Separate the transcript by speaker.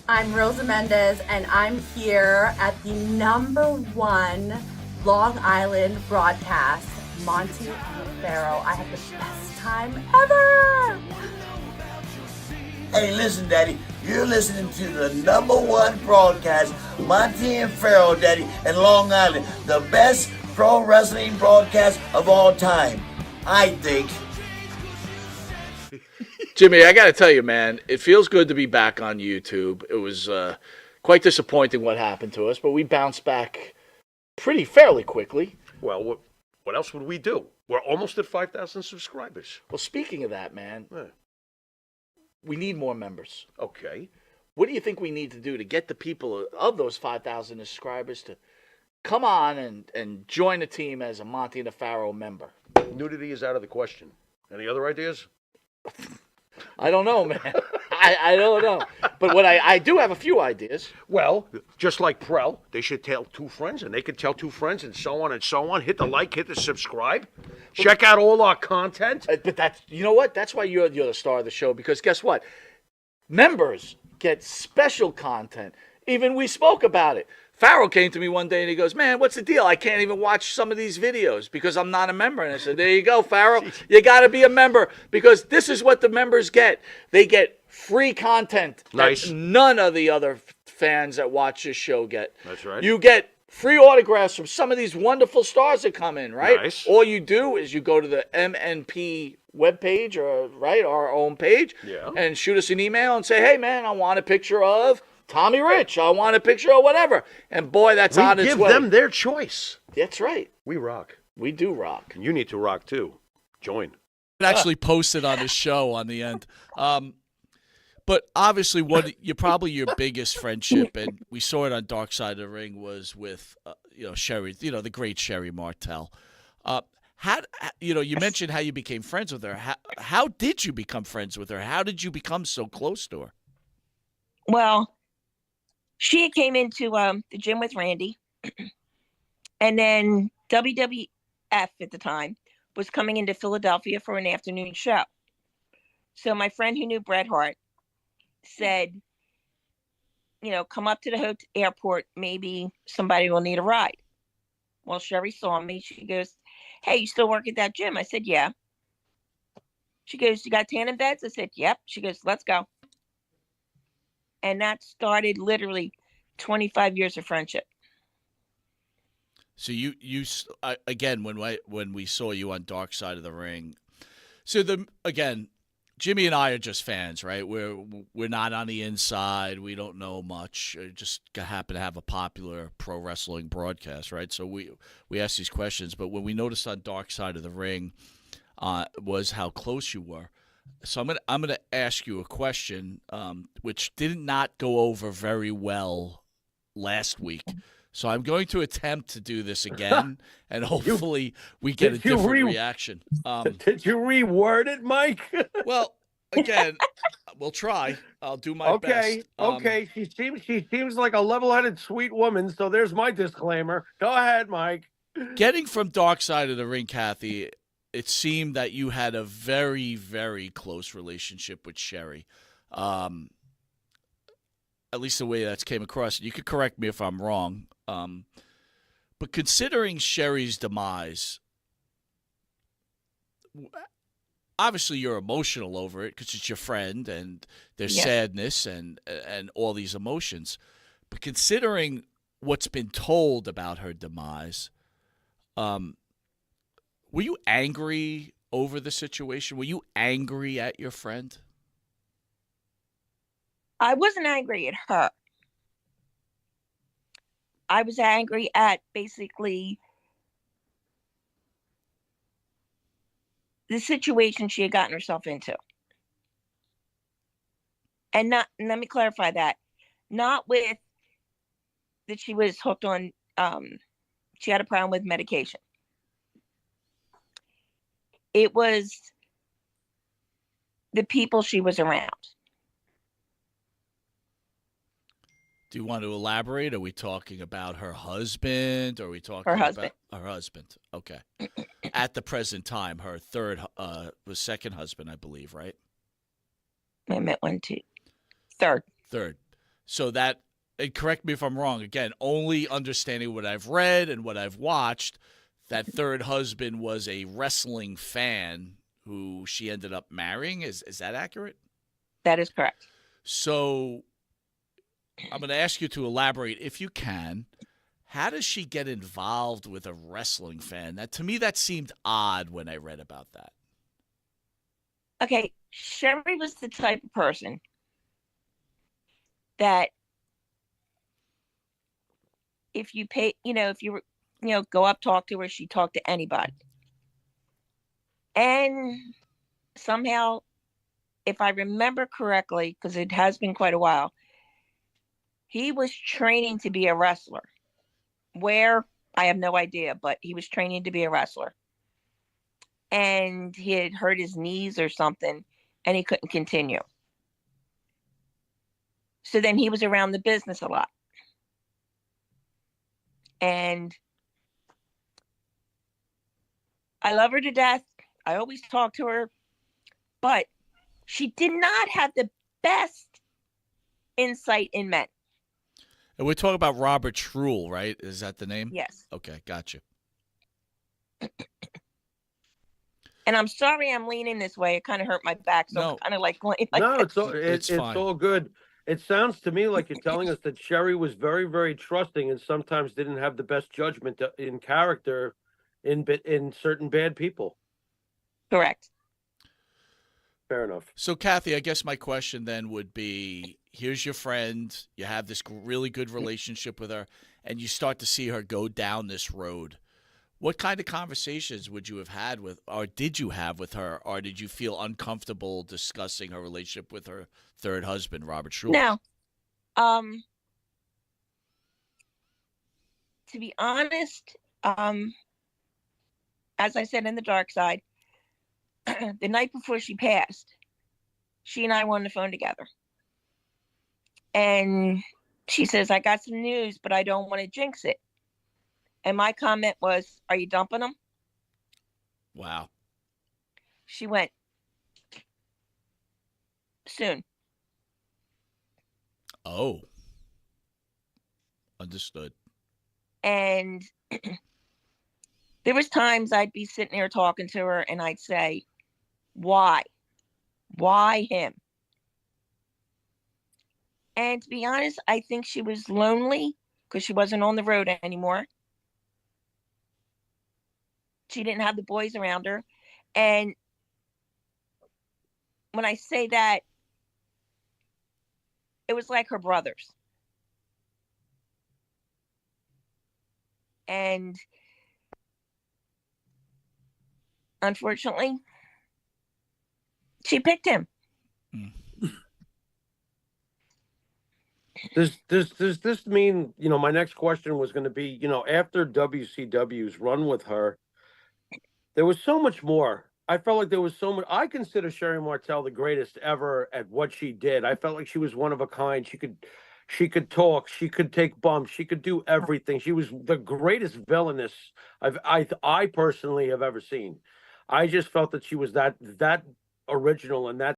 Speaker 1: I'm Rosa Mendez, and I'm here at the #1 Long Island broadcast, Monty and Pharaoh. I had the best time ever!
Speaker 2: Hey, listen, Daddy, you're listening to the #1 broadcast, Monty and Pharaoh, Daddy, in Long Island. The best pro wrestling broadcast of all time, I think.
Speaker 3: Jimmy, I got to tell you, man, it feels good to be back on YouTube. It was quite disappointing what happened to us, but we bounced back fairly quickly.
Speaker 4: Well, what else would we do? We're almost at 5,000 subscribers.
Speaker 3: Well, speaking of that, man, we need more members.
Speaker 4: Okay.
Speaker 3: What do you think we need to do to get the people of those 5,000 subscribers to come on and join the team as a Monty and the Pharaoh member?
Speaker 4: Nudity is out of the question. Any other ideas?
Speaker 3: I don't know, man. I don't know. But what I do have a few ideas.
Speaker 4: Well, just like Prel, they should tell 2 friends, and they could tell 2 friends, and so on and so on. Hit the like, hit the subscribe. Check out all our content.
Speaker 3: But that's, you know what? That's why you're the star of the show, because guess what? Members get special content. Even we spoke about it. Pharaoh came to me one day and he goes, man, what's the deal? I can't even watch some of these videos because I'm not a member. And I said, there you go, Pharaoh. You got to be a member because this is what the members get. They get free content
Speaker 4: Nice.
Speaker 3: that none of the other fans that watch this show get.
Speaker 4: That's right.
Speaker 3: You get free autographs from some of these wonderful stars that come in, right?
Speaker 4: Nice.
Speaker 3: All you do is you go to the MNP webpage, or right, our own page, and shoot us an email and say, hey, man, I want a picture of Tommy Rich. I want a picture of whatever. And boy, that's on its way.
Speaker 4: We give them their choice.
Speaker 3: That's right.
Speaker 4: We rock.
Speaker 3: We do rock.
Speaker 4: And you need to rock too. Join.
Speaker 5: It actually posted on the show on the end. But obviously, your biggest friendship, and we saw it on Dark Side of the Ring, was with Sherri, the great Sherri Martel. You mentioned how you became friends with her. How did you become friends with her? How did you become so close to her?
Speaker 6: Well, she came into the gym with Randy, and then WWF at the time was coming into Philadelphia for an afternoon show. So my friend who knew Bret Hart said, come up to the airport. Maybe somebody will need a ride. Well, Sherri saw me. She goes, hey, you still work at that gym? I said, yeah. She goes, you got tanning beds? I said, yep. She goes, let's go. And that started literally 25 years of friendship.
Speaker 5: So you again, when we saw you on Dark Side of the Ring, so Jimmy and I are just fans, right? We're not on the inside. We don't know much. Just happen to have a popular pro wrestling broadcast, right? So we ask these questions. But when we noticed on Dark Side of the Ring was how close you were. So I'm gonna ask you a question, which did not go over very well last week. So I'm going to attempt to do this again, and hopefully we get a different reaction.
Speaker 7: Did you reword it, Mike?
Speaker 5: Well, again, we'll try. I'll do my best.
Speaker 7: Okay. She seems like a level-headed, sweet woman. So there's my disclaimer. Go ahead, Mike.
Speaker 5: Getting from Dark Side of the Ring, Kathie, it seemed that you had a very, very close relationship with Sherri. At least the way that came across. You could correct me if I'm wrong. But considering Sherri's demise, obviously you're emotional over it because it's your friend and there's sadness and all these emotions. But considering what's been told about her demise, were you angry over the situation? Were you angry at your friend?
Speaker 6: I wasn't angry at her. I was angry at basically the situation she had gotten herself into. And let me clarify that. Not with that she was hooked on, she had a problem with medication. It was the people she was around.
Speaker 5: Do you want to elaborate? Are we talking about her husband? Or are we talking
Speaker 6: her husband?
Speaker 5: About her husband? Okay. At the present time, her second husband, I believe, right?
Speaker 6: I meant 1, 2, third.
Speaker 5: Third. So that, and correct me if I'm wrong, again, only understanding what I've read and what I've watched, that third husband was a wrestling fan who she ended up marrying. Is that accurate?
Speaker 6: That is correct.
Speaker 5: So I'm going to ask you to elaborate, if you can. How does she get involved with a wrestling fan? That, to me, that seemed odd when I read about that.
Speaker 6: Okay, Sherri was the type of person that if you pay, if you were, go up, talk to her, she'd talk to anybody. And somehow, if I remember correctly, because it has been quite a while, he was training to be a wrestler. Where, I have no idea, but he was training to be a wrestler. And he had hurt his knees or something, and he couldn't continue. So then he was around the business a lot. And I love her to death. I always talk to her, but she did not have the best insight in men.
Speaker 5: And we're talking about Robert Schrull, right? Is that the name?
Speaker 6: Yes.
Speaker 5: Okay, gotcha.
Speaker 6: And I'm sorry I'm leaning this way. It kind of hurt my back, so
Speaker 5: No.
Speaker 6: I'm kind of like laying like
Speaker 7: No,
Speaker 6: this.
Speaker 7: it's
Speaker 5: fine.
Speaker 7: all good. It sounds to me like you're telling us that Sherri was very, very trusting and sometimes didn't have the best judgment in character in certain bad people.
Speaker 6: Correct.
Speaker 7: Fair enough.
Speaker 5: So, Kathie, I guess my question then would be, here's your friend, you have this really good relationship with her, and you start to see her go down this road. What kind of conversations would you have had with, or did you have with her, or did you feel uncomfortable discussing her relationship with her third husband, Robert Schrull?
Speaker 6: Now, to be honest, as I said in The Dark Side, the night before she passed, she and I were on the phone together. And she says, I got some news, but I don't want to jinx it. And my comment was, are you dumping him?
Speaker 5: Wow.
Speaker 6: She went, soon.
Speaker 5: Oh. Understood.
Speaker 6: And there was times I'd be sitting there talking to her and I'd say, why? Why him? And to be honest, I think she was lonely because she wasn't on the road anymore. She didn't have the boys around her. And when I say that, it was like her brothers. And unfortunately, she picked him.
Speaker 7: Does this mean, my next question was going to be, after WCW's run with her, there was so much more. I felt like there was so much. I consider Sherri Martel the greatest ever at what she did. I felt like she was one of a kind. She could talk. She could take bumps. She could do everything. She was the greatest villainess I personally have ever seen. I just felt that she was that original and that